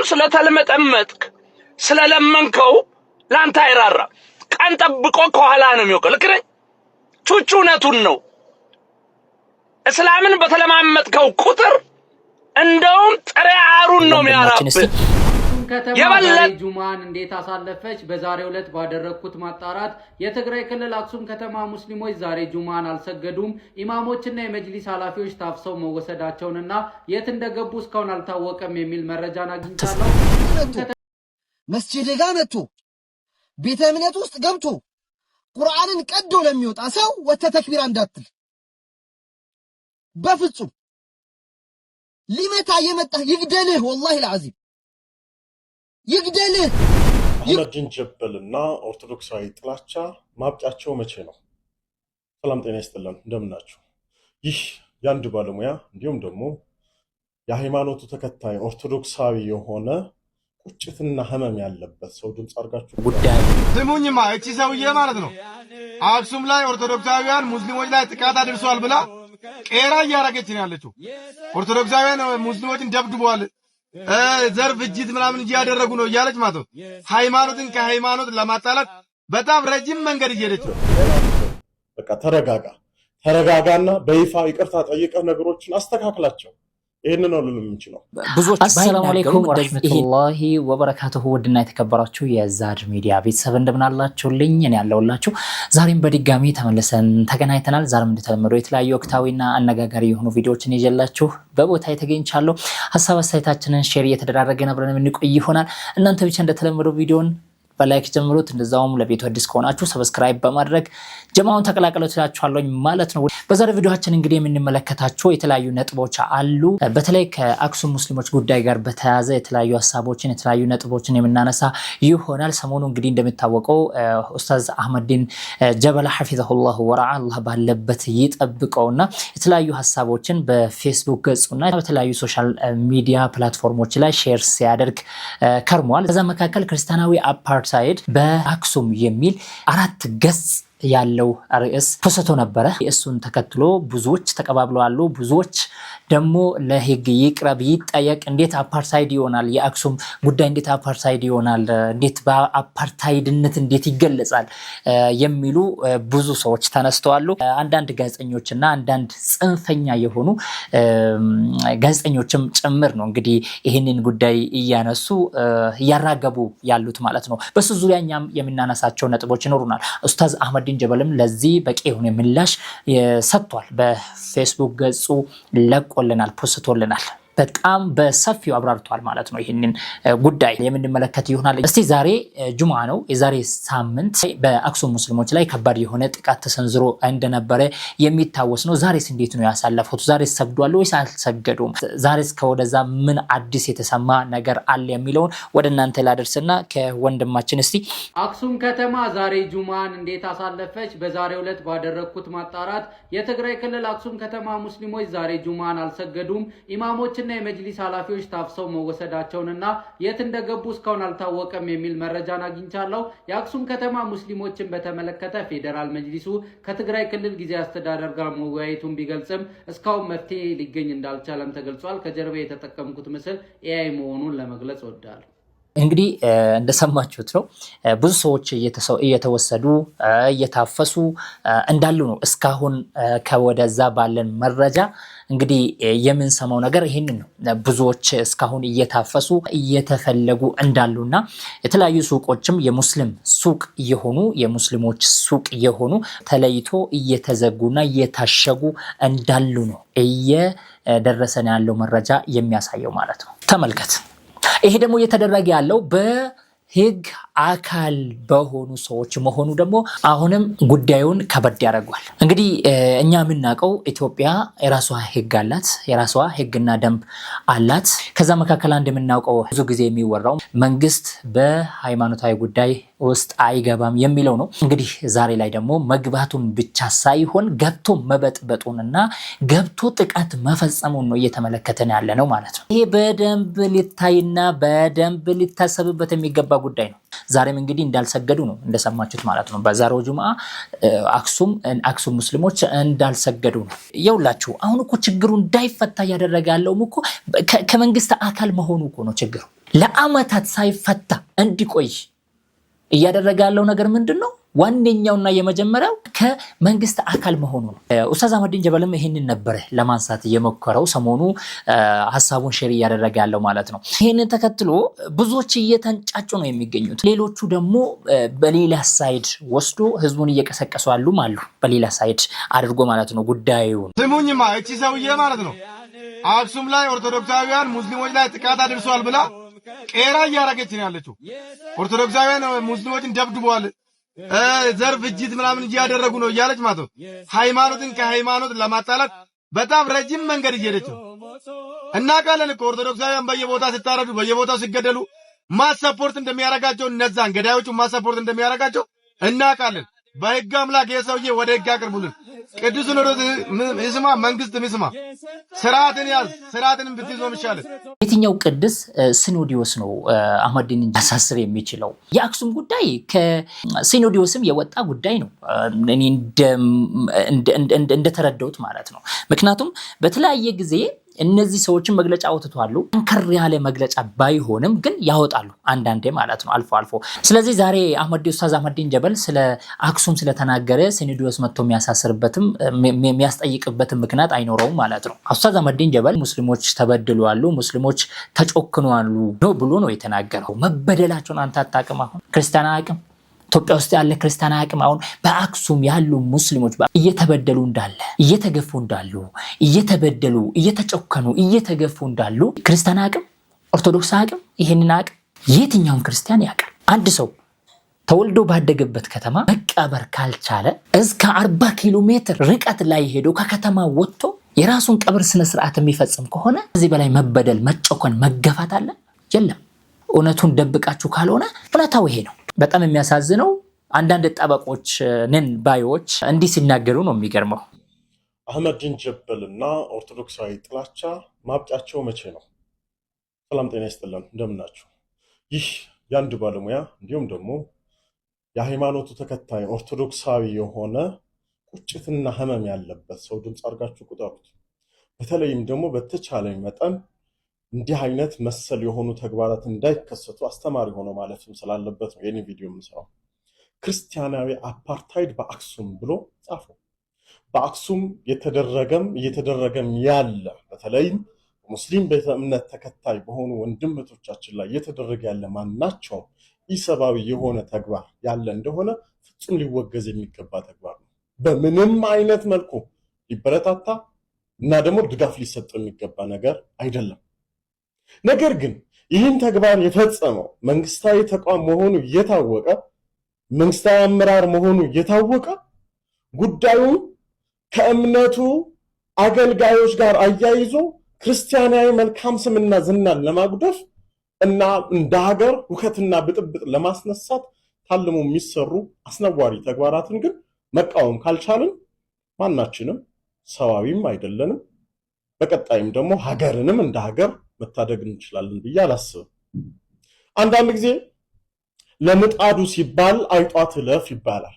ስለተለመጠመጥክ ስለለመንከው ላንተ አይራራ ቀን ጠብቆ ከኋላ ነው የሚወቀው ልክ ነኝ ቹቹነቱን ነው እስላምን በተለማመጥከው ቁጥር እንደውም ጥሪያሩን ነው የሚያራብ የበለጠ ጁማን እንዴት አሳለፈች በዛሬው ዕለት ባደረኩት ማጣራት የትግራይ ክልል አክሱም ከተማ ሙስሊሞች ዛሬ ጁማን አልሰገዱም ኢማሞችና የመጅሊስ ኃላፊዎች ታፍሰው መወሰዳቸውንና የት እንደገቡ እስካሁን አልታወቀም የሚል መረጃን አግኝቻለሁ መስጂድ ጋር መጥቶ ቤተ እምነት ውስጥ ገብቶ ቁርአንን ቀዶ ለሚወጣ ሰው ወተ ተክቢራ እንዳትል በፍጹም ሊመታ የመጣ ይግደልህ ወላሂ العظيم ይግደልህ አህመድን ጀበልና ኦርቶዶክሳዊ ጥላቻ ማብቂያቸው መቼ ነው? ሰላም ጤና ይስጥልን እንደምናችሁ ይህ ያንድ ባለሙያ እንዲሁም ደግሞ የሃይማኖቱ ተከታይ ኦርቶዶክሳዊ የሆነ ቁጭትና ህመም ያለበት ሰው ድምጽ አርጋችሁ ጉዳይ ስሙኝማ እቺ ሰውዬ ማለት ነው አክሱም ላይ ኦርቶዶክሳውያን ሙስሊሞች ላይ ጥቃት አድርሷል ብላ ቄራ እያረገች ነው ያለችው ኦርቶዶክሳውያን ሙስሊሞችን ደብድበዋል ዘር ፍጅት ምናምን እያደረጉ ነው እያለች ማለት ነው ሃይማኖትን ከሃይማኖት ለማጣላት በጣም ረጅም መንገድ እየሄደች ነው በቃ ተረጋጋና በይፋ ይቅርታ ጠይቀህ ነገሮችን አስተካክላቸው ይሄን ነው ልንም እንችላለን ብዙዎች አሰላሙ አለይኩም ወራህመቱላሂ ወበረካቱሁ ወድና የተከበራችሁ የዛድ ሚዲያ ቤተሰብ እንደምናላችሁልኝ እኔ ያለውላችሁ ዛሬም በድጋሚ ተመልሰን ተገናኝተናል ዛሬም እንደተለመደው የተለያዩ ወቅታዊና አነጋጋሪ የሆኑ ቪዲዮዎችን ይዤላችሁ በቦታ የተገኝቻለሁ ሐሳብ አስተያየታችንን ሼር እየተደራረገን አብረን የምንቆይ ይሆናል እናንተ ብቻ እንደተለመደው ቪዲዮን በላይክ ጀምሩት እንደዛውም ለቤቱ አዲስ ከሆናችሁ ሰብስክራይብ በማድረግ ጀማውን ተቀላቀሉላችኋለሁ ማለት ነው በዛሬው ቪዲዮአችን እንግዲህ የምንመለከታቸው የተለያዩ ነጥቦች አሉ በተለይ ከአክሱም ሙስሊሞች ጉዳይ ጋር በተያያዘ የተለያዩ ሐሳቦችን የተለያዩ ነጥቦችን የምናነሳ ይሆናል ሰሞኑ እንግዲህ እንደምታወቀው ኡስታዝ አህመድን ጀበል ሐፊዘሁላህ ወራአ አላህ ባለበት ይጠብቀውና የተለያዩ ሐሳቦችን በፌስቡክ ገጹና በተለያዩ ሶሻል ሚዲያ ፕላትፎርሞች ላይ ሼር ሲያደርግ ከርሟል ከዛ መካከል ክርስቲያናዊ አፓርታይድ በአክሱም የሚል 4 ገጽ ያለው ርዕስ ተሰጥቶ ነበር እሱን ተከትሎ ብዙዎች ተቀባብለዋል ብዙዎች ደግሞ ለህግ ይቅረብ ይጠየቅ እንዴት አፓርታይድ ይሆናል የአክሱም ጉዳይ እንዴት አፓርታይድ ይሆናል እንዴት በአፓርታይድነት እንዴት ይገለጻል የሚሉ ብዙ ሰዎች ተነስተዋል አንዳንድ ጋዜጠኞችና አንዳንድ ጽንፈኛ የሆኑ ጋዜጠኞችም ጭምር ነው እንግዲህ ይሄንን ጉዳይ እያነሱ ያራገቡ ያሉት ማለት ነው በሱ ዙሪያኛም የምናነሳቸው ነጥቦች ይኖሩናል ኡስታዝ አህመድ ጀበልም ለዚህ በቂ የሆነ ምላሽ ሰጥቷል በፌስቡክ ገጹ ለቆልናል ፖስቶልናል በጣም በሰፊው አብራርቷል ማለት ነው ይሄንን ጉዳይ የምንመለከት ይሆናል እስቲ ዛሬ ጁምዓ ነው የዛሬ ሳምንት በአክሱም ሙስሊሞች ላይ ከባድ የሆነ ጥቃት ተሰንዝሮ እንደነበረ የሚታወስ ነው ዛሬስ እንዴት ነው ያሳለፉት ዛሬስ ሰግዷል ወይስ አልሰገዱም ዛሬስ ከወደዛ ምን አዲስ የተሰማ ነገር አለ የሚለውን ወደናንተ ላደርስና ከወንድማችን እስቲ አክሱም ከተማ ዛሬ ጁምዓን እንዴት አሳለፈች በዛሬው ዕለት ባደረኩት ማጣራት የትግራይ ክልል አክሱም ከተማ ሙስሊሞች ዛሬ ጁምዓን አልሰገዱም ኢማሞች እና የመጅሊስ ኃላፊዎች ታፍሰው መወሰዳቸውንና የት እንደገቡ እስካሁን አልታወቀም የሚል መረጃን አግኝቻለሁ የአክሱም ከተማ ሙስሊሞችን በተመለከተ ፌደራል መጅሊሱ ከትግራይ ክልል ጊዜያዊ አስተዳደር ጋር መወያየቱን ቢገልጽም እስካሁን መፍትሄ ሊገኝ እንዳልቻለም ተገልጿል ከጀርባ የተጠቀምኩት ምስል ኤአይ መሆኑን ለመግለጽ ወዳለሁ እንግዲህ እንደሰማችሁት ነው ብዙ ሰዎች እየተወሰዱ እየታፈሱ እንዳሉ ነው እስካሁን ከወደዛ ባለን መረጃ እንግዲህ የምንሰማው ነገር ይሄንን ነው ብዙዎች እስካሁን እየታፈሱ እየተፈለጉ እንዳሉና የተለያዩ ሱቆችም የሙስሊም ሱቅ የሆኑ የሙስሊሞች ሱቅ የሆኑ ተለይቶ እየተዘጉና እየታሸጉ እንዳሉ ነው እየደረሰን ያለው መረጃ የሚያሳየው ማለት ነው ተመልከት ይሄ ደግሞ እየተደረገ ያለው በህግ አካል በሆኑ ሰዎች መሆኑ ደግሞ አሁንም ጉዳዩን ከበድ ያደርጋል እንግዲህ እኛ የምናውቀው ኢትዮጵያ የራሷ ህግ አላት የራሷ ህግና ደንብ አላት ከዛ መካከል አንድ የምናውቀው ብዙ ጊዜ የሚወራው መንግስት በሃይማኖታዊ ጉዳይ ውስጥ አይገባም የሚለው ነው እንግዲህ ዛሬ ላይ ደግሞ መግባቱን ብቻ ሳይሆን ገብቶ መበጥበጡንና ገብቶ ጥቃት መፈጸሙን ነው እየተመለከተን ያለ ነው ማለት ነው ይሄ በደንብ ሊታይና በደንብ ሊታሰብበት የሚገባ ጉዳይ ነው ዛሬም እንግዲህ እንዳልሰገዱ ነው እንደሰማችሁት ማለት ነው። በዛሬው ጁምዓ አክሱም ሙስሊሞች እንዳልሰገዱ ነው። ይኸውላችሁ አሁን እኮ ችግሩ እንዳይፈታ ያደረገ ያለው እኮ ከመንግስት አካል መሆኑ እኮ ነው ችግሩ። ለአመታት ሳይፈታ እንዲቆይ እያደረገ ያለው ነገር ምንድነው? ዋነኛውና የመጀመሪያው ከመንግስት አካል መሆኑ ነው። ኡስታዝ አህመዲን ጀበልም ይሄንን ነበር ለማንሳት የሞከረው ሰሞኑ ሐሳቡን ሼር እያደረገ ያለው ማለት ነው። ይሄንን ተከትሎ ብዙዎች እየተንጫጩ ነው የሚገኙት። ሌሎቹ ደግሞ በሌላ ሳይድ ወስዶ ህዝቡን እየቀሰቀሱ አሉ። በሌላ ሳይድ አድርጎ ማለት ነው ጉዳዩን። ስሙኝማ እቺ ሰውዬ ማለት ነው አክሱም ላይ ኦርቶዶክሳውያን ሙስሊሞች ላይ ጥቃት አድርሷል ብላ ቄራ እያረገች ነው ያለችው። ኦርቶዶክሳውያን ሙስሊሞችን ደብድበዋል፣ ዘር ፍጅት ምናምን እያደረጉ ነው እያለች ማለት ነው ሃይማኖትን ከሃይማኖት ለማጣላት በጣም ረጅም መንገድ እየሄደች ነው። እናውቃለን እኮ ኦርቶዶክሳውያን በየቦታው ሲታረዱ በየቦታው ሲገደሉ ማሰፖርት እንደሚያረጋቸው እነዛን ገዳዮቹ ማሰፖርት እንደሚያረጋቸው እናውቃለን። በህግ አምላክ የሰውዬ ወደ ህግ አቅርቡልን። ቅዱስ ሲኖዶስ ይስማ፣ መንግስት ይስማ። ስርዓትን ያዝ፣ ስርዓትንም ብትይዞ ይሻላል። የትኛው ቅዱስ ሲኖዶስ ነው አህመዲን ሊያሳስብ የሚችለው? የአክሱም ጉዳይ ከሲኖዶስም የወጣ ጉዳይ ነው እኔ እንደተረዳሁት ማለት ነው። ምክንያቱም በተለያየ ጊዜ እነዚህ ሰዎችን መግለጫ አውጥቷሉ። አንከር ያለ መግለጫ ባይሆንም ግን ያወጣሉ አንዳንዴ ማለት ነው አልፎ። ስለዚህ ዛሬ ኡስታዝ አህመዲን ጀበል ስለ አክሱም ስለተናገረ ሲኖዶስ መጥቶ የሚያሳስርበትም የሚያስጠይቅበትም ምክንያት አይኖረውም ማለት ነው። ኡስታዝ አህመዲን ጀበል ሙስሊሞች ተበድለዋል፣ ሙስሊሞች ተጮክነዋል ነው ብሎ ነው የተናገረው። መበደላቸውን አንተ አታውቅም? አሁን ክርስቲያን አያውቅም? ኢትዮጵያ ውስጥ ያለ ክርስቲያን አያውቅም? አሁን በአክሱም ያሉ ሙስሊሞች እየተበደሉ እንዳለ፣ እየተገፉ እንዳሉ፣ እየተበደሉ እየተጮከኑ እየተገፉ እንዳሉ ክርስቲያን አያውቅም? ኦርቶዶክስ አያውቅም? ይሄንን አያውቅም? የትኛውም ክርስቲያን ያውቃል። አንድ ሰው ተወልዶ ባደገበት ከተማ መቀበር ካልቻለ እስከ 40 ኪሎ ሜትር ርቀት ላይ ሄዶ ከከተማ ወጥቶ የራሱን ቀብር ስነ ስርዓት የሚፈጽም ከሆነ እዚህ በላይ መበደል፣ መጮከን፣ መገፋት አለ? የለም። እውነቱን ደብቃችሁ ካልሆነ እውነታው ይሄ ነው። በጣም የሚያሳዝነው አንዳንድ ጠበቆች ነን ባዮች እንዲህ ሲናገሩ ነው የሚገርመው። አህመዲን ጀበልና ኦርቶዶክሳዊ ጥላቻ ማብቂያቸው መቼ ነው? ሰላም ጤና ይስጥልን፣ እንደምናችሁ። ይህ የአንድ ባለሙያ እንዲሁም ደግሞ የሃይማኖቱ ተከታይ ኦርቶዶክሳዊ የሆነ ቁጭትና ህመም ያለበት ሰው ድምፅ አድርጋችሁ ቁጠሩት። በተለይም ደግሞ በተቻለኝ መጠን እንዲህ አይነት መሰል የሆኑ ተግባራት እንዳይከሰቱ አስተማሪ ሆኖ ማለፍም ስላለበት ነው የኔ ቪዲዮ የምሰራው። ክርስቲያናዊ አፓርታይድ በአክሱም ብሎ ጻፈው። በአክሱም እየተደረገም ያለ በተለይም ሙስሊም ቤተ እምነት ተከታይ በሆኑ ወንድም እህቶቻችን ላይ እየተደረገ ያለ ማናቸውም ኢሰብአዊ የሆነ ተግባር ያለ እንደሆነ ፍጹም ሊወገዝ የሚገባ ተግባር ነው። በምንም አይነት መልኩ ሊበረታታ እና ደግሞ ድጋፍ ሊሰጥ የሚገባ ነገር አይደለም። ነገር ግን ይህን ተግባር የፈጸመው መንግስታዊ ተቋም መሆኑ እየታወቀ መንግስታዊ አመራር መሆኑ እየታወቀ ጉዳዩን ከእምነቱ አገልጋዮች ጋር አያይዞ ክርስቲያናዊ መልካም ስምና ዝናን ለማጉደፍ እና እንደ ሀገር ሁከትና ብጥብጥ ለማስነሳት ታልሞ የሚሰሩ አስነዋሪ ተግባራትን ግን መቃወም ካልቻልን ማናችንም ሰዋዊም አይደለንም። በቀጣይም ደግሞ ሀገርንም እንደ ሀገር መታደግ እንችላለን ብዬ አላስብም። አንዳንድ ጊዜ ለምጣዱ ሲባል አይጧ ትለፍ ይባላል።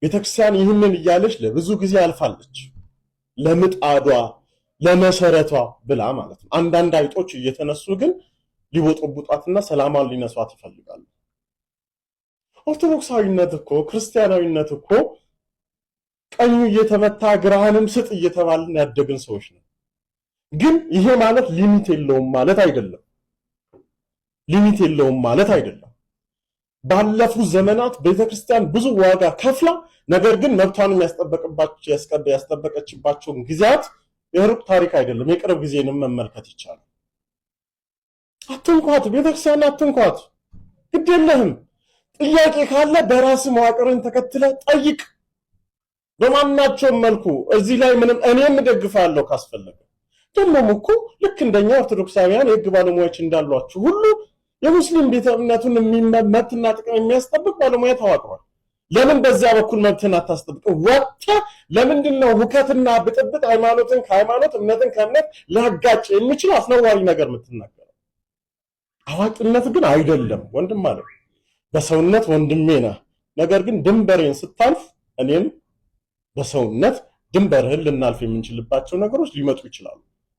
ቤተክርስቲያን ይህንን እያለች ለብዙ ጊዜ አልፋለች። ለምጣዷ ለመሰረቷ ብላ ማለት ነው። አንዳንድ አይጦች እየተነሱ ግን ሊቦጠቡጣትና ሰላማን ሊነሷት ይፈልጋሉ። ኦርቶዶክሳዊነት እኮ ክርስቲያናዊነት እኮ ቀኙ እየተመታ ግራህንም ስጥ እየተባልን ያደግን ሰዎች ነው። ግን ይሄ ማለት ሊሚት የለውም ማለት አይደለም። ባለፉት ዘመናት ቤተክርስቲያን ብዙ ዋጋ ከፍላ ነገር ግን መብቷን ያስጠበቀችባቸውን ጊዜያት የሩቅ ታሪክ አይደለም፣ የቅርብ ጊዜንም መመልከት ይቻላል። አትንኳት፣ ቤተክርስቲያን አትንኳት፣ ግድ የለህም። ጥያቄ ካለ በራስ መዋቅርን ተከትለ ጠይቅ። በማናቸውም መልኩ እዚህ ላይ ምንም እኔም ደግፋለሁ ካስፈለገ። ደግሞም እኮ ልክ እንደኛ ኦርቶዶክሳውያን የህግ ባለሙያዎች እንዳሏችሁ ሁሉ የሙስሊም ቤተ እምነቱን መብትና ጥቅም የሚያስጠብቅ ባለሙያ ተዋቅሯል። ለምን በዚያ በኩል መብትን አታስጠብቅ? ወጥተህ ለምንድነው ሁከትና ብጥብጥ ሃይማኖትን ከሃይማኖት እምነትን ከእምነት ሊያጋጭ የሚችል አስነዋሪ ነገር የምትናገረው? አዋቂነት ግን አይደለም ወንድም ማለት በሰውነት ወንድሜ ነህ፣ ነገር ግን ድንበሬን ስታልፍ እኔም በሰውነት ድንበርህን ልናልፍ የምንችልባቸው ነገሮች ሊመጡ ይችላሉ።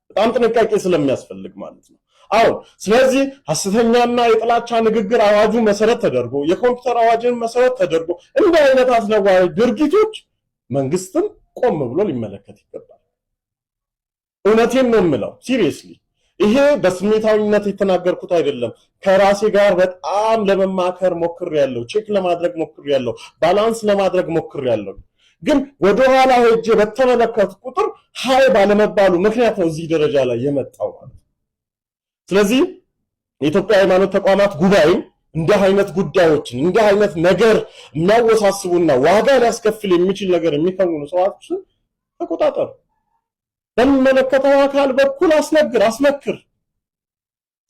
በጣም ጥንቃቄ ስለሚያስፈልግ ማለት ነው። አሁን ስለዚህ ሐሰተኛና የጥላቻ ንግግር አዋጁ መሰረት ተደርጎ የኮምፒውተር አዋጅን መሰረት ተደርጎ እንዲህ አይነት አስነዋሪ ድርጊቶች መንግስትም ቆም ብሎ ሊመለከት ይገባል። እውነቴን ነው የምለው፣ ሲሪየስሊ ይሄ በስሜታዊነት የተናገርኩት አይደለም። ከራሴ ጋር በጣም ለመማከር ሞክሬያለሁ፣ ቼክ ለማድረግ ሞክሬያለሁ፣ ባላንስ ለማድረግ ሞክሬያለሁ። ግን ወደኋላ ሄጄ በተመለከቱ ቁጥር ሀይ ባለመባሉ ምክንያት ነው እዚህ ደረጃ ላይ የመጣው ማለት ነው። ስለዚህ የኢትዮጵያ ሃይማኖት ተቋማት ጉባኤ እንዲህ አይነት ጉዳዮችን እንዲህ አይነት ነገር የሚያወሳስቡና ዋጋ ሊያስከፍል የሚችል ነገር የሚከውኑ ሰዎችን ተቆጣጠሩ። በሚመለከተው አካል በኩል አስመክር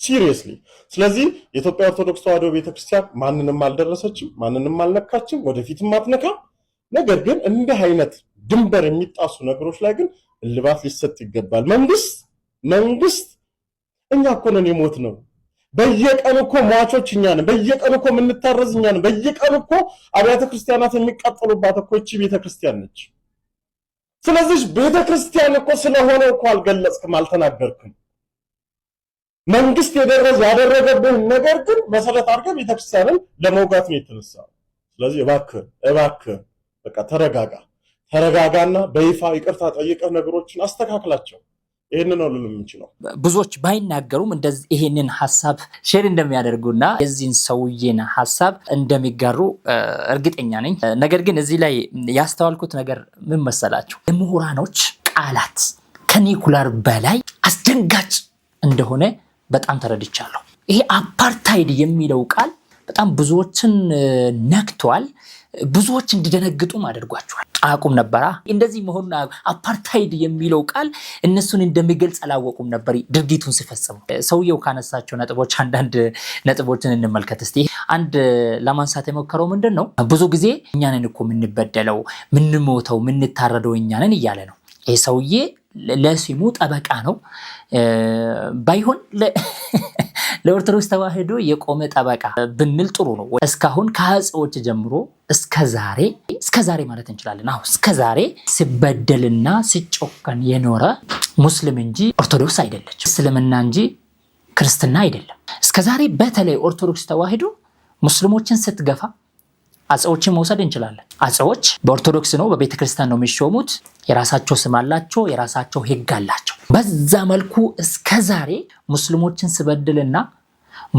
ሲሪየስሊ። ስለዚህ የኢትዮጵያ ኦርቶዶክስ ተዋሕዶ ቤተክርስቲያን ማንንም አልደረሰችም፣ ማንንም አልነካችም፣ ወደፊትም አትነካም። ነገር ግን እንዲህ አይነት ድንበር የሚጣሱ ነገሮች ላይ ግን እልባት ሊሰጥ ይገባል። መንግስት እኛ እኮ ነን የሞት ነው። በየቀኑ እኮ ሟቾች እኛ ነን። በየቀኑ እኮ የምንታረዝ እኛ ነን። በየቀኑ እኮ አብያተ ክርስቲያናት የሚቃጠሉባት እኮ እቺ ቤተክርስቲያን ነች። ስለዚህ ቤተክርስቲያን እኮ ስለሆነ እኮ አልገለጽክም፣ አልተናገርክም። መንግስት ያደረገብህን ነገር ግን መሰረት አድርገህ ቤተክርስቲያንን ለመውጋት ነው የተነሳው። ስለዚህ እባክህ በቃ ተረጋጋና በይፋ ይቅርታ ጠይቀህ ነገሮችን አስተካክላቸው። ይሄንን ነው ልል የምንችለው። ብዙዎች ባይናገሩም እንደዚህ ይሄንን ሐሳብ ሼር እንደሚያደርጉና የዚህን ሰውዬን ሐሳብ እንደሚጋሩ እርግጠኛ ነኝ። ነገር ግን እዚህ ላይ ያስተዋልኩት ነገር ምን መሰላችሁ? የምሁራኖች ቃላት ከኒኩላር በላይ አስደንጋጭ እንደሆነ በጣም ተረድቻለሁ። ይሄ አፓርታይድ የሚለው ቃል በጣም ብዙዎችን ነክቷል። ብዙዎች እንዲደነግጡም አድርጓቸዋል። አያውቁም ነበራ እንደዚህ መሆኑን። አፓርታይድ የሚለው ቃል እነሱን እንደሚገልጽ አላወቁም ነበር ድርጊቱን ሲፈጽሙ። ሰውየው ካነሳቸው ነጥቦች አንዳንድ ነጥቦችን እንመልከት እስቲ። አንድ ለማንሳት የሞከረው ምንድን ነው? ብዙ ጊዜ እኛንን እኮ የምንበደለው፣ የምንሞተው፣ የምንታረደው እኛንን እያለ ነው። ይህ ሰውዬ ለስሙ ጠበቃ ነው። ባይሆን ለኦርቶዶክስ ተዋሕዶ የቆመ ጠበቃ ብንል ጥሩ ነው። እስካሁን ከአፄዎች ጀምሮ እስከዛሬ ማለት እንችላለን። እስከዛሬ ሲበደልና ሲጮከን የኖረ ሙስሊም እንጂ ኦርቶዶክስ አይደለች፣ እስልምና እንጂ ክርስትና አይደለም። እስከዛሬ በተለይ ኦርቶዶክስ ተዋሕዶ ሙስሊሞችን ስትገፋ አፄዎችን መውሰድ እንችላለን። አፄዎች በኦርቶዶክስ ነው፣ በቤተክርስቲያን ነው የሚሾሙት። የራሳቸው ስም አላቸው፣ የራሳቸው ሕግ አላቸው። በዛ መልኩ እስከዛሬ ሙስሊሞችን ስበድልና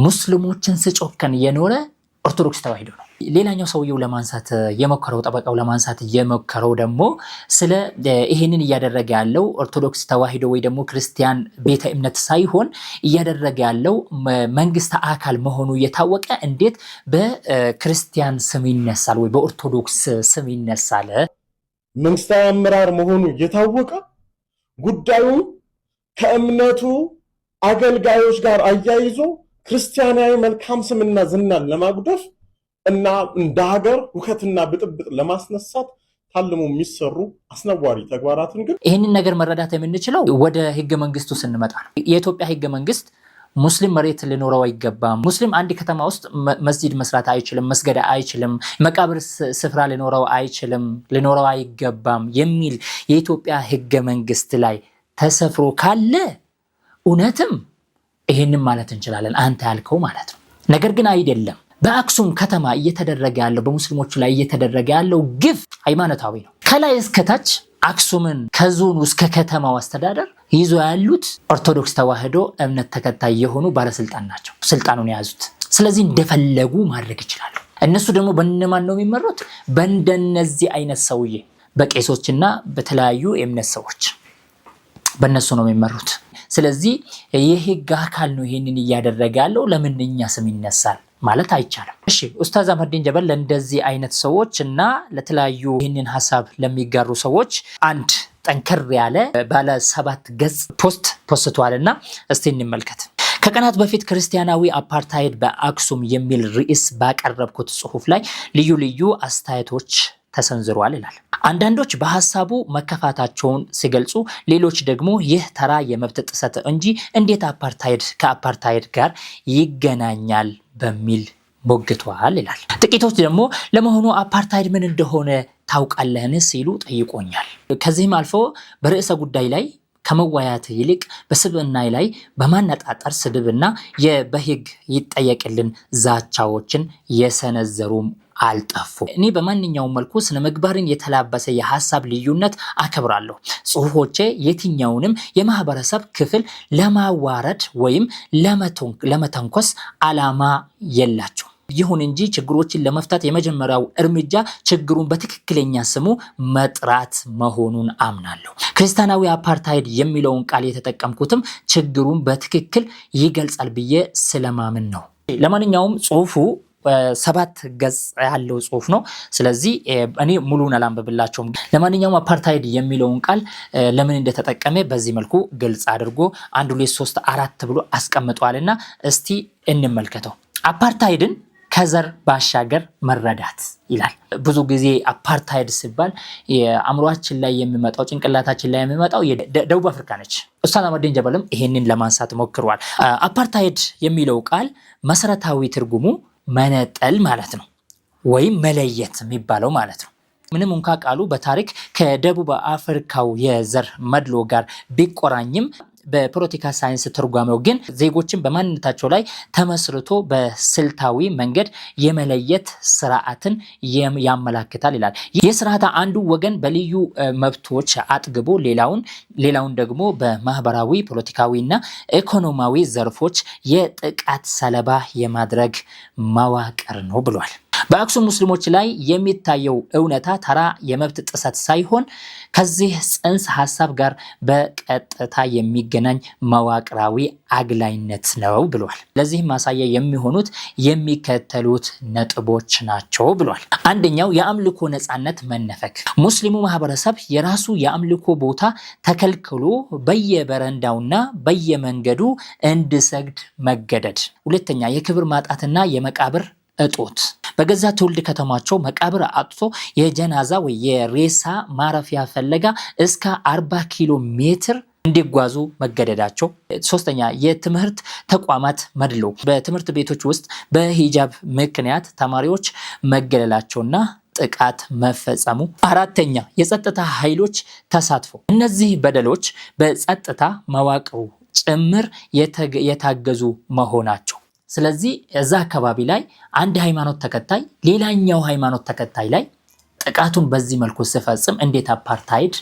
ሙስሊሞችን ስጮከን የኖረ ኦርቶዶክስ ተዋሕዶ ነው። ሌላኛው ሰውየው ለማንሳት የሞከረው ጠበቃው ለማንሳት የሞከረው ደግሞ ስለ ይሄንን እያደረገ ያለው ኦርቶዶክስ ተዋሕዶ ወይ ደግሞ ክርስቲያን ቤተ እምነት ሳይሆን እያደረገ ያለው መንግስት አካል መሆኑ እየታወቀ እንዴት በክርስቲያን ስም ይነሳል ወይ በኦርቶዶክስ ስም ይነሳል? መንግስታዊ አመራር መሆኑ እየታወቀ ጉዳዩን ከእምነቱ አገልጋዮች ጋር አያይዞ ክርስቲያናዊ መልካም ስምና ዝናን ለማጉደፍ እና እንደ ሀገር ሁከትና ብጥብጥ ለማስነሳት ታልሞ የሚሰሩ አስነዋሪ ተግባራትን ግን ይህንን ነገር መረዳት የምንችለው ወደ ህገ መንግስቱ ስንመጣ ነው። የኢትዮጵያ ህገ መንግስት ሙስሊም መሬት ሊኖረው አይገባም፣ ሙስሊም አንድ ከተማ ውስጥ መስጂድ መስራት አይችልም፣ መስገድ አይችልም፣ መቃብር ስፍራ ሊኖረው አይገባም የሚል የኢትዮጵያ ህገ መንግስት ላይ ተሰፍሮ ካለ እውነትም ይሄንን ማለት እንችላለን፣ አንተ ያልከው ማለት ነው። ነገር ግን አይደለም። በአክሱም ከተማ እየተደረገ ያለው በሙስሊሞች ላይ እየተደረገ ያለው ግፍ ሃይማኖታዊ ነው። ከላይ እስከታች አክሱምን ከዞኑ እስከ ከተማው አስተዳደር ይዞ ያሉት ኦርቶዶክስ ተዋሕዶ እምነት ተከታይ የሆኑ ባለስልጣን ናቸው ስልጣኑን የያዙት። ስለዚህ እንደፈለጉ ማድረግ ይችላሉ። እነሱ ደግሞ በእነማን ነው የሚመሩት? በእንደነዚህ አይነት ሰውዬ በቄሶችና በተለያዩ የእምነት ሰዎች በእነሱ ነው የሚመሩት። ስለዚህ የህግ አካል ነው ይሄንን እያደረገ ያለው። ለምን እኛ ስም ይነሳል ማለት አይቻልም። እሺ ኡስታዝ አህመዲን ጀበል ለእንደዚህ አይነት ሰዎች እና ለተለያዩ ይህንን ሀሳብ ለሚጋሩ ሰዎች አንድ ጠንከር ያለ ባለ 7 ገጽ ፖስቷልና እስቲ እንመልከት። ከቀናት በፊት ክርስቲያናዊ አፓርታይድ በአክሱም የሚል ርዕስ ባቀረብኩት ጽሁፍ ላይ ልዩ ልዩ አስተያየቶች ተሰንዝሯል ይላል። አንዳንዶች በሐሳቡ መከፋታቸውን ሲገልጹ፣ ሌሎች ደግሞ ይህ ተራ የመብት ጥሰት እንጂ እንዴት አፓርታይድ ከአፓርታይድ ጋር ይገናኛል በሚል ሞግቷል ይላል። ጥቂቶች ደግሞ ለመሆኑ አፓርታይድ ምን እንደሆነ ታውቃለህን ሲሉ ጠይቆኛል። ከዚህም አልፎ በርዕሰ ጉዳይ ላይ ከመወያየት ይልቅ በስብዕና ላይ በማነጣጠር ስድብና በሕግ ይጠየቅልን ዛቻዎችን የሰነዘሩም አልጠፉ። እኔ በማንኛውም መልኩ ስነ ምግባርን የተላበሰ የሐሳብ ልዩነት አከብራለሁ። ጽሁፎቼ የትኛውንም የማህበረሰብ ክፍል ለማዋረድ ወይም ለመተንኮስ ዓላማ የላቸው። ይሁን እንጂ ችግሮችን ለመፍታት የመጀመሪያው እርምጃ ችግሩን በትክክለኛ ስሙ መጥራት መሆኑን አምናለሁ። ክርስቲያናዊ አፓርታይድ የሚለውን ቃል የተጠቀምኩትም ችግሩን በትክክል ይገልጻል ብዬ ስለማምን ነው። ለማንኛውም ጽሁፉ 7 ገጽ ያለው ጽሁፍ ነው። ስለዚህ እኔ ሙሉውን አላንብብላችሁም። ለማንኛውም አፓርታይድ የሚለውን ቃል ለምን እንደተጠቀመ በዚህ መልኩ ግልጽ አድርጎ 1 2 3 4 ብሎ አስቀምጧልና እስቲ እንመልከተው። አፓርታይድን ከዘር ባሻገር መረዳት ይላል። ብዙ ጊዜ አፓርታይድ ሲባል የአእምሯችን ላይ የሚመጣው ጭንቅላታችን ላይ የሚመጣው ደቡብ አፍሪካ ነች። ኡስታዝ አህመዲን ጀበልም ይሄንን ለማንሳት ሞክሯል። አፓርታይድ የሚለው ቃል መሰረታዊ ትርጉሙ መነጠል ማለት ነው፣ ወይም መለየት የሚባለው ማለት ነው። ምንም እንኳ ቃሉ በታሪክ ከደቡብ አፍሪካው የዘር መድሎ ጋር ቢቆራኝም በፖለቲካ ሳይንስ ትርጓሜው ግን ዜጎችን በማንነታቸው ላይ ተመስርቶ በስልታዊ መንገድ የመለየት ስርዓትን ያመላክታል ይላል። የስርዓት አንዱ ወገን በልዩ መብቶች አጥግቦ ሌላውን ደግሞ በማህበራዊ ፖለቲካዊና ኢኮኖሚያዊ ዘርፎች የጥቃት ሰለባ የማድረግ መዋቅር ነው ብሏል። በአክሱም ሙስሊሞች ላይ የሚታየው እውነታ ተራ የመብት ጥሰት ሳይሆን ከዚህ ጽንሰ ሐሳብ ጋር በቀጥታ የሚገናኝ መዋቅራዊ አግላይነት ነው ብሏል። ለዚህም ማሳያ የሚሆኑት የሚከተሉት ነጥቦች ናቸው ብሏል። አንደኛው የአምልኮ ነፃነት መነፈግ፣ ሙስሊሙ ማህበረሰብ የራሱ የአምልኮ ቦታ ተከልክሎ በየበረንዳውና በየመንገዱ እንዲሰግድ መገደድ። ሁለተኛ የክብር ማጣትና የመቃብር እጦት፣ በገዛ ትውልድ ከተማቸው መቃብር አጥቶ የጀናዛ ወይ የሬሳ ማረፊያ ፈለጋ እስከ 40 ኪሎ ሜትር እንዲጓዙ መገደዳቸው። ሶስተኛ የትምህርት ተቋማት መድሎ፣ በትምህርት ቤቶች ውስጥ በሂጃብ ምክንያት ተማሪዎች መገደላቸውና ጥቃት መፈጸሙ። አራተኛ የጸጥታ ኃይሎች ተሳትፎ፣ እነዚህ በደሎች በጸጥታ መዋቅሩ ጭምር የታገዙ መሆናቸው። ስለዚህ እዛ አካባቢ ላይ አንድ ሃይማኖት ተከታይ ሌላኛው ሃይማኖት ተከታይ ላይ ጥቃቱን በዚህ መልኩ ሲፈጽም እንዴት አፓርታይድ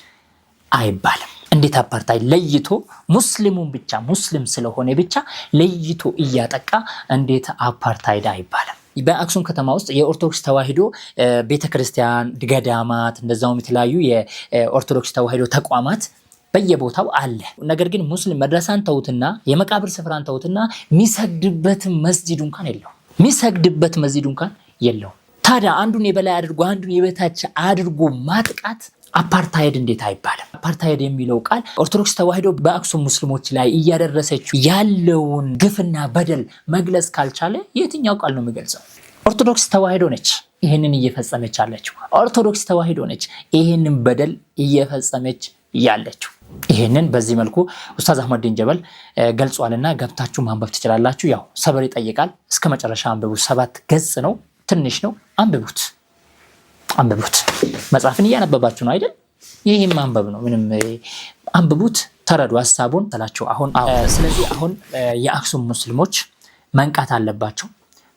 አይባልም? እንዴት አፓርታይድ ለይቶ ሙስሊሙን ብቻ ሙስሊም ስለሆነ ብቻ ለይቶ እያጠቃ እንዴት አፓርታይድ አይባልም? በአክሱም ከተማ ውስጥ የኦርቶዶክስ ተዋሕዶ ቤተክርስቲያን፣ ገዳማት እንደዛውም የተለያዩ የኦርቶዶክስ ተዋሕዶ ተቋማት በየቦታው አለ። ነገር ግን ሙስሊም መድረሳን ተውትና የመቃብር ስፍራን ተውትና የሚሰግድበት መስጂድ እንኳን የለው። ታዲያ አንዱን የበላይ አድርጎ አንዱን የበታች አድርጎ ማጥቃት አፓርታይድ እንዴት አይባልም? አፓርታይድ የሚለው ቃል ኦርቶዶክስ ተዋሕዶ በአክሱም ሙስሊሞች ላይ እያደረሰችው ያለውን ግፍና በደል መግለጽ ካልቻለ የትኛው ቃል ነው የሚገልጸው? ኦርቶዶክስ ተዋሕዶ ነች ይህንን እየፈጸመች ያለችው። ኦርቶዶክስ ተዋሕዶ ነች ይህንን በደል እየፈጸመች ያለችው። ይህንን በዚህ መልኩ ኡስታዝ አህመዲን ጀበል ገልጿልና ገብታችሁ ማንበብ ትችላላችሁ። ያው ሰብር ይጠይቃል። እስከ መጨረሻ አንብቡ። 7 ገጽ ነው፣ ትንሽ ነው። አንብቡት። መጽሐፍን እያነበባችሁ ነው አይደል? ይህም ማንበብ ነው። ምንም አንብቡት፣ ተረዱ ሐሳቡን ተላችሁ። ስለዚህ አሁን የአክሱም ሙስሊሞች መንቃት አለባቸው፣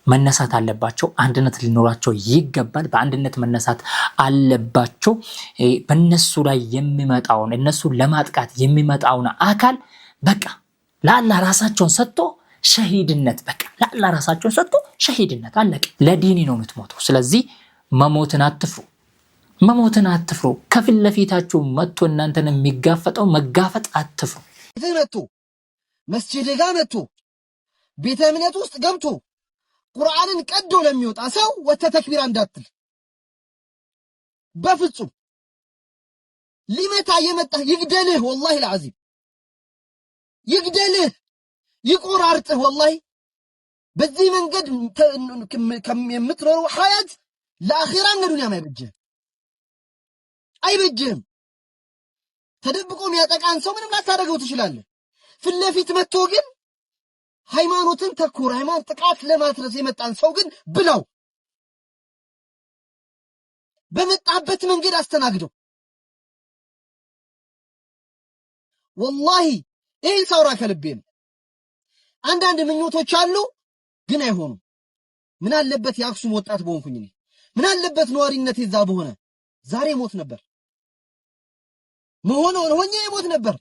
መነሳት አለባቸው። አንድነት ሊኖራቸው ይገባል። በአንድነት መነሳት አለባቸው። በእነሱ ላይ የሚመጣውን እነሱን ለማጥቃት የሚመጣውን አካል በቃ ለአላህ ራሳቸውን ሰጥቶ ሸሂድነት፣ በቃ ለአላህ ራሳቸውን ሰጥቶ ሸሂድነት አለቀ። ለዲኒ ነው የምትሞተው። ስለዚህ መሞትን አትፍሩ። ከፊት ለፊታችሁ መጥቶ እናንተን የሚጋፈጠው መጋፈጥ አትፍሩ። መጥቶ መስጂድ ጋር መጥቶ ቤተ እምነት ውስጥ ገብቶ ቁርአንን ቀዶ ለሚወጣ ሰው ወጥተህ ተክቢራ እንዳትል በፍጹም። ሊመታ የመጣ ይግደልህ፣ ወላሂ العظيم ይግደልህ፣ ይቆራርጥህ። ወላሂ በዚህ መንገድ የምትኖረው ሐያት ለአኺራም ለዱንያም አይበጅህም። ተደብቆ የሚያጠቃን ሰው ምንም ላታደርገው ትችላለህ። ፊት ለፊት መጥቶ ግን ሃይማኖትን ተኩር ሃይማኖት ጥቃት ለማድረስ የመጣን ሰው ግን ብለው በመጣበት መንገድ አስተናግደው ወላሂ ይሄ ሰውራ ከልቤ ነው። አንዳንድ ምኞቶች አሉ ግን አይሆኑም። ምን አለበት የአክሱም ወጣት በሆንኩኝ እኔ ምን አለበት ነዋሪነት ይዛ በሆነ ዛሬ ሞት ነበር መሆኑ ሆኜ ሞት ነበር።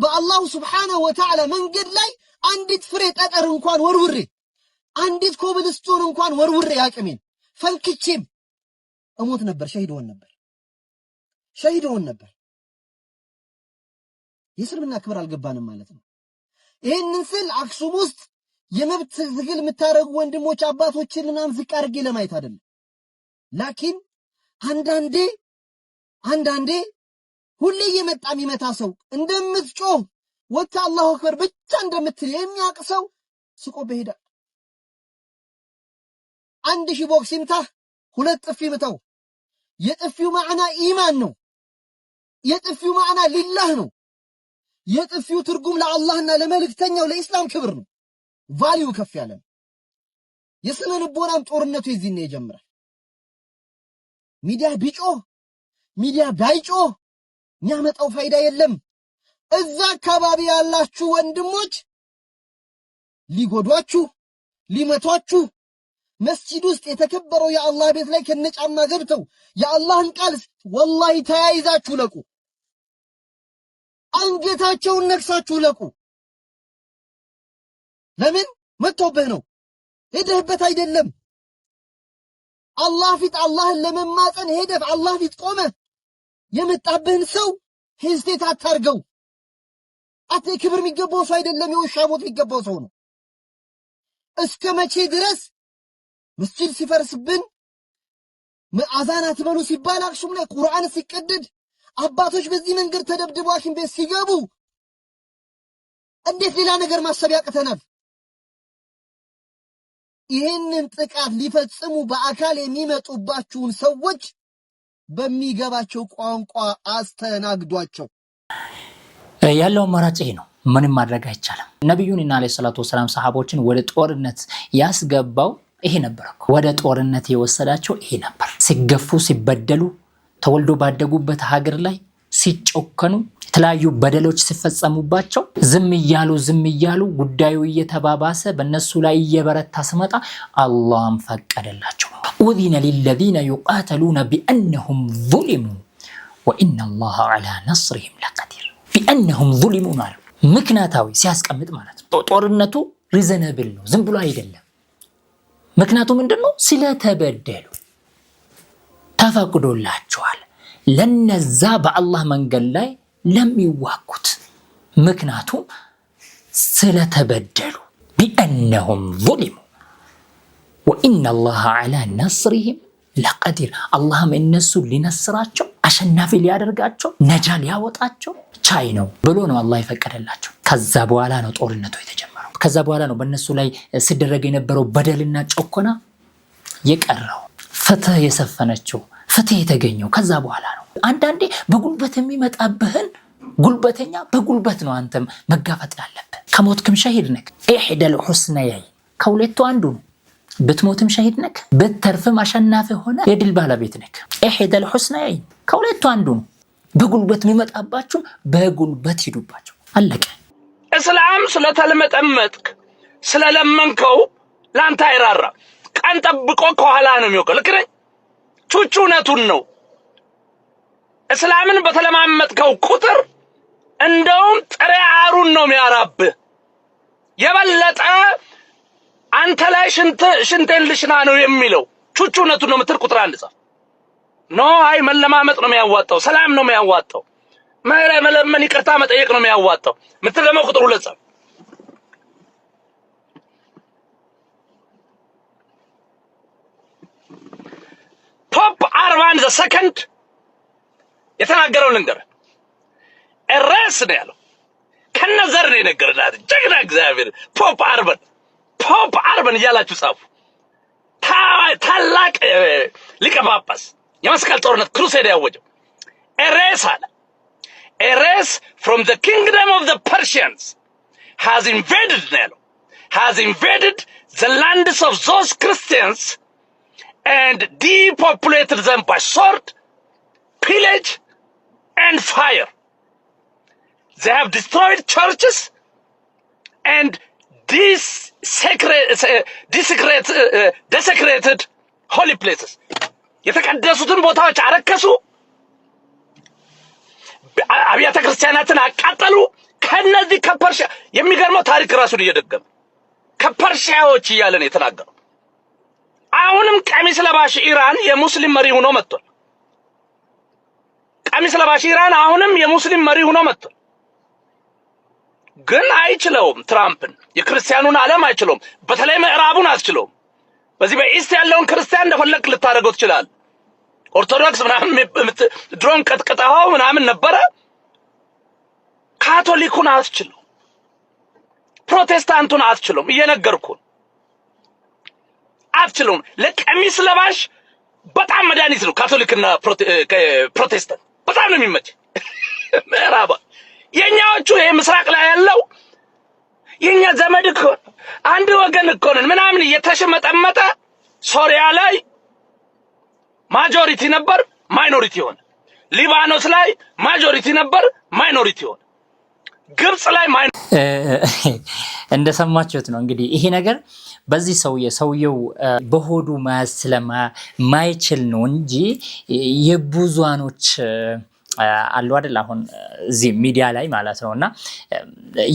በአላሁ ሱብሓነሁ ወተዓላ መንገድ ላይ አንዲት ፍሬ ጠጠር እንኳን ወርውሬ አንዲት ኮብልስቶን እንኳን ወርውሬ አቅሜን ፈንክቼም እሞት ነበር። ሸሂድ ሆን ነበር። የእስልምና ክብር አልገባንም ማለት ነው። ይሄንን ስል አክሱም ውስጥ የመብት ትግል የምታረጉ ወንድሞች አባቶችን ምናምን ዝቅ አድርጌ ለማየት አይደለም። ላኪን አንዳንዴ ሁሌ የመጣ የሚመታ ሰው እንደምትጮህ ወጣ አላሁ አክበር ብቻ እንደምትል የሚያውቅ ሰው ስቆ በሄዳል። 1000 ቦክስ ይምታህ 2 ጥፊ ምታው። የጥፊው ማዕና ኢማን ነው። የጥፊው ማዕና ሊላህ ነው። የጥፊው ትርጉም ለአላህና ለመልእክተኛው ለኢስላም ክብር ነው። ቫልዩ ከፍ ያለ ነው። የስነ ልቦናም ጦርነቱ የዚህን ይጀምራል። ሚዲያ ቢጮህ ሚዲያ ባይጮህ የሚያመጣው ፋይዳ የለም። እዛ አካባቢ ያላችሁ ወንድሞች ሊጎዷችሁ ሊመቷችሁ መስጂድ ውስጥ የተከበረው የአላህ ቤት ላይ ከነጫማ ገብተው የአላህን ቃል ወላሂ ተያይዛችሁ ለቁ። አንገታቸውን ነክሳችሁ ለቁ። ለምን መጥቶብህ ነው ሄደህበት አይደለም። አላህ ፊት አላህን ለመማፀን ሄደህ አላህ ፊት ቆመ የመጣብህን ሰው ሄስቴት አታርገው። አተ ክብር የሚገባው ሰው አይደለም፣ የውሻ ሞት የሚገባው ሰው ነው። እስከ መቼ ድረስ መስጂድ ሲፈርስብን አዛን አትበሉ ሲባል አክሱም ላይ ቁርአን ሲቀደድ አባቶች በዚህ መንገድ ተደብድበው ሐኪም ቤት ሲገቡ እንዴት ሌላ ነገር ማሰብ ያቅተናል? ይህንን ጥቃት ሊፈጽሙ በአካል የሚመጡባችሁን ሰዎች በሚገባቸው ቋንቋ አስተናግዷቸው። ያለው አማራጭ ይሄ ነው። ምንም ማድረግ አይቻልም። ነብዩና አለይሂ ሰላቱ ወሰላም ሰሃቦችን ወደ ጦርነት ያስገባው ይሄ ነበር። ወደ ጦርነት የወሰዳቸው ይሄ ነበር። ሲገፉ ሲበደሉ ተወልዶ ባደጉበት ሀገር ላይ ሲጮከኑ የተለያዩ በደሎች ሲፈጸሙባቸው ዝም እያሉ ጉዳዩ እየተባባሰ በእነሱ ላይ እየበረታ ሲመጣ አላህም ፈቀደላቸው። ኡዚነ ሊለዚነ ዩቃተሉነ ቢአነሁም ዙሊሙ ወኢነ አላህ ዐላ ነስሪሂም ለቀዲር። ቢአነሁም ዙሊሙ ማለት ምክንያታዊ ሲያስቀምጥ ማለት ነው። ጦርነቱ ሪዘነብል ነው፣ ዝም ብሎ አይደለም። ምክንያቱ ምንድነው? ስለተበደሉ ተፈቅዶላቸዋል ለነዛ በአላህ መንገድ ላይ ለሚዋጉት። ምክንያቱም ስለተበደሉ ቢአነሁም ዙሊሙ ወኢነ አላህ ዐላ ነስሪሂም ለቀዲር። አላህም እነሱ ሊነስራቸው አሸናፊ ሊያደርጋቸው ነጃ ሊያወጣቸው ቻይ ነው ብሎ ነው አላህ የፈቀደላቸው። ከዛ በኋላ ነው ጦርነቱ የተጀመረው። ከዛ በኋላ ነው በእነሱ ላይ ሲደረግ የነበረው በደልና ጮኮና የቀረው፣ ፍትህ የሰፈነችው፣ ፍትህ የተገኘው ከዛ በኋላ ነው። አንዳንዴ በጉልበት የሚመጣብህን ጉልበተኛ በጉልበት ነው አንተም መጋፈጥ ያለብህ። ከሞትክም ሸሂድ ነክ ኢሕደል ሑስነየይን፣ ከሁለቱ አንዱ ነው። ብትሞትም ሸሂድ ነክ፣ ብትተርፍም አሸናፊ ሆነ የድል ባለቤት ነክ። ኢሕደል ሑስነየይን፣ ከሁለቱ አንዱ ነው። በጉልበት የሚመጣባችሁ በጉልበት ሂዱባቸው፣ አለቀ። እስላም ስለተለመጠመጥክ ስለለመንከው ላንተ አይራራ። ቀን ጠብቆ ከኋላ ነው የሚወቀው። ልክ ነኝ። ቹቹ እውነቱን ነው። እስላምን በተለማመጥከው ቁጥር እንደውም ጥሬ አሩን ነው የሚያራብህ። የበለጠ አንተ ላይ ሽንቴን ልሽና ነው የሚለው። ቹቹ እውነቱን ነው የምትል ቁጥር 1 ጻፍ። ኖ አይ መለማመጥ ነው የሚያዋጣው፣ ሰላም ነው የሚያዋጣው፣ መለመን ይቅርታ መጠየቅ ነው የሚያዋጣው ምትል ደግሞ ቁጥር 2 ጻፍ። ፖፕ አርባን ዘ ሰከንድ የተናገረው ልንገር። ኤሬስ ነው ያለው። ከነዘር ነው የነገረናት ጀግና እግዚአብሔር። ፖፕ አርባን እያላችሁ ጻፉ። ታላቅ ሊቀ ጳጳስ የመስቀል ጦርነት ክሩሴድ ያወጀው ኤሬስ አለ። ኤሬስ from the kingdom of the Persians has invaded ነው ያለው። has invaded the lands of those Christians and depopulated them by sword, pillage, and fire. They have destroyed churches and desecrated holy places. የተቀደሱትን ቦታዎች አረከሱ፣ አብያተ ክርስቲያናትን አቃጠሉ። ከነዚህ ከፐርሺያ የሚገርመው ታሪክ ራሱን እየደገመ ከፐርሺያዎች እያለ ነው የተናገረው። አሁንም ቀሚስ ለባሽ ኢራን የሙስሊም መሪ ሆኖ መጥቷል። ቀሚስ ለባሽ ኢራን አሁንም የሙስሊም መሪ ሆኖ መጥቷል። ግን አይችለውም። ትራምፕን የክርስቲያኑን ዓለም አይችለውም። በተለይ ምዕራቡን አስችለውም። በዚህ በኢስት ያለውን ክርስቲያን እንደፈለክ ልታደርገው ትችላለህ። ኦርቶዶክስ ምናምን ድሮን ቀጥቀጣው ምናምን ነበረ። ካቶሊኩን አስችለው፣ ፕሮቴስታንቱን አስችለውም። እየነገርኩ አስችለውም። ለቀሚስ ለባሽ በጣም መድኃኒት ነው ካቶሊክና ፕሮቴስታንት በጣም ነው የሚመች። ምዕራባ የኛዎቹ ይሄ ምስራቅ ላይ ያለው የኛ ዘመድ እኮ አንድ ወገን እኮ ነን ምናምን እየተሸመጠመጠ ሶሪያ ላይ ማጆሪቲ ነበር፣ ማይኖሪቲ ሆነ። ሊባኖስ ላይ ማጆሪቲ ነበር፣ ማይኖሪቲ ሆነ። ግብጽ ላይ እንደሰማችሁት ነው እንግዲህ ይሄ ነገር በዚህ ሰውየው በሆዱ መያዝ ስለማይችል ነው እንጂ የብዙሃኖች አሉ አይደል አሁን እዚህ ሚዲያ ላይ ማለት ነውና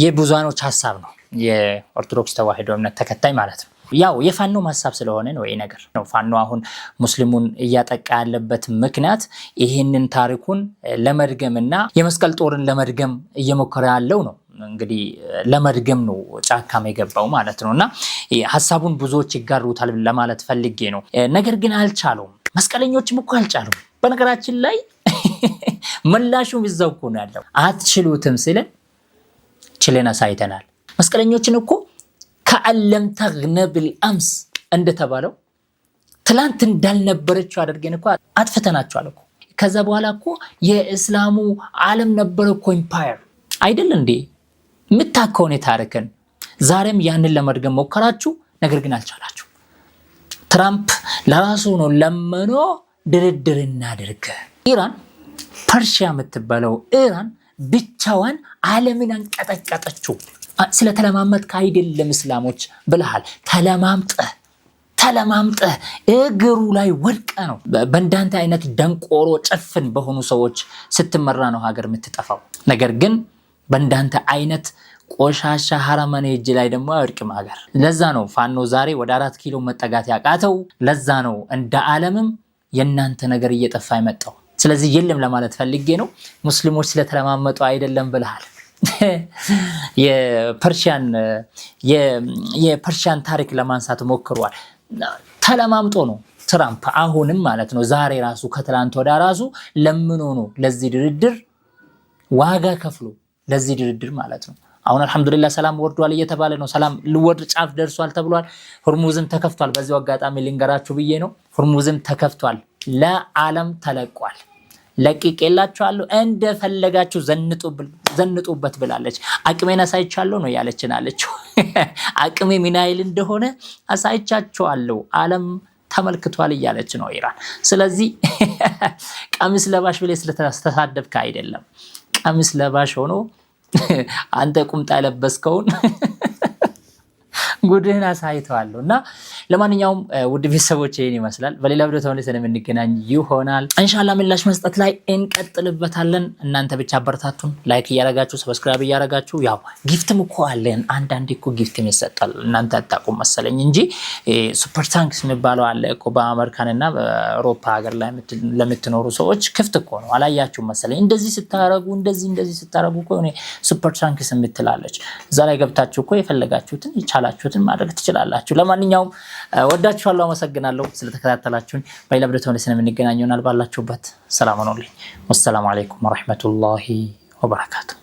የብዙሃኖች ሐሳብ ነው የኦርቶዶክስ ተዋሕዶ እምነት ተከታይ ማለት ነው። ያው የፋኖ ሐሳብ ስለሆነ ነው ይሄ ነገር ነው። ፋኖ አሁን ሙስሊሙን እያጠቃ ያለበት ምክንያት ይሄንን ታሪኩን ለመድገምና የመስቀል ጦርን ለመድገም እየሞከረ ያለው ነው። እንግዲህ ለመድገም ነው ጫካም የገባው ማለት ነውና ሐሳቡን ብዙዎች ይጋሩታል ለማለት ፈልጌ ነው። ነገር ግን አልቻሉም። መስቀለኞችም እኮ አልቻሉም። በነገራችን ላይ መላሹም እዛው እኮ ነው ያለው። አትችሉትም ሲለን ችለን አሳይተናል። መስቀለኞችን እኮ ከአለም ተግነብል አምስ እንደተባለው ትላንት እንዳልነበረችው አድርገን እኮ አጥፍተናቸዋል እኮ። ከዛ በኋላ እኮ የእስላሙ ዓለም ነበረ እኮ ኢምፓየር አይደል እንዴ? የምታከውን የታሪክን ዛሬም ያንን ለመድገም ሞከራችሁ፣ ነገር ግን አልቻላችሁ። ትራምፕ ለራሱ ነው ለመኖ ድርድር እናድርግ። ኢራን ፐርሺያ የምትባለው ኢራን ብቻዋን ዓለምን አንቀጠቀጠችው። ስለተለማመጥክ አይደለም እስላሞች ብለሃል። ተለማምጠህ እግሩ ላይ ወድቀ ነው። በእንዳንተ አይነት ደንቆሮ ጭፍን በሆኑ ሰዎች ስትመራ ነው ሀገር የምትጠፋው። ነገር ግን በእንዳንተ አይነት ቆሻሻ ሐራማኔ እጅ ላይ ደግሞ አይወድቅም ሀገር። ለዛ ነው ፋኖ ዛሬ ወደ 4 ኪሎ መጠጋት ያቃተው። ለዛ ነው እንደ ዓለምም የናንተ ነገር እየጠፋ የመጣው። ስለዚህ የለም ለማለት ፈልጌ ነው። ሙስሊሞች ስለተለማመጡ አይደለም ብለሃል። የፐርሺያን ታሪክ ለማንሳት ሞክሯል። ተለማምጦ ነው ትራምፕ አሁንም ማለት ነው። ዛሬ ራሱ ከትላንት ወዳ ራሱ ለምኖ ነው ለዚህ ድርድር ዋጋ ከፍሎ ለዚህ ድርድር ማለት ነው። አሁን አልহামዱሊላህ ሰላም ወርዷል እየተባለ ነው። ሰላም ልወርድ ጫፍ ደርሷል ተብሏል። ሁርሙዝም ተከፍቷል። በዚህ አጋጣሚ ልንገራችሁ ብዬ ነው። ሁርሙዝም ተከፍቷል፣ ለዓለም ተለቋል። ለቂቄላችኋለሁ እንደፈለጋችሁ ዘንጡበት ብላለች። አቅሜን አሳይቻለሁ ነው ያለችን አለችው። አቅሜ ምን ያህል እንደሆነ አሳይቻችኋለሁ፣ ዓለም ተመልክቷል እያለች ነው ኢራን። ስለዚህ ቀሚስ ለባሽ ብለህ ስለተሳደብክ አይደለም። ቀሚስ ለባሽ ሆኖ አንተ ቁምጣ ለበስከውን ጉድህን አሳይተዋለሁ። እና ለማንኛውም ውድ ቤተሰቦች ይሄን ይመስላል። በሌላ ቪዲዮ ተመልሰን የምንገናኝ ይሆናል ኢንሻአላህ። ምላሽ መስጠት ላይ እንቀጥልበታለን። እናንተ ብቻ አበረታቱን፣ ላይክ እያረጋችሁ ሰብስክራይብ እያረጋችሁ። ያው ጊፍትም እኮ አለን፣ አንዳንዴ እኮ ጊፍትም ይሰጣል። እናንተ አታውቁም መሰለኝ እንጂ ሱፐር ታንክስ የሚባለው አለ እኮ በአሜሪካንና በአውሮፓ ሀገር ላይ ለምትኖሩ ሰዎች ክፍት እኮ ነው። አላያችሁም መሰለኝ። እንደዚህ ስታረጉ እንደዚህ ስታረጉ እኮ ሱፐር ታንክስ የምትላለች እዛ ላይ ገብታችሁ እኮ የፈለጋችሁትን ይቻላችሁ ማድረግ ትችላላችሁ። ለማንኛውም ወዳችኋለሁ፣ አመሰግናለሁ ስለተከታተላችሁኝ። በሌላ ቪዲዮ ተመልሰን የምንገናኝ ይሆናል። ባላችሁበት ሰላም ሁኑልኝ። ወሰላሙ አለይኩም ወራህመቱላሂ ወበረካቱ።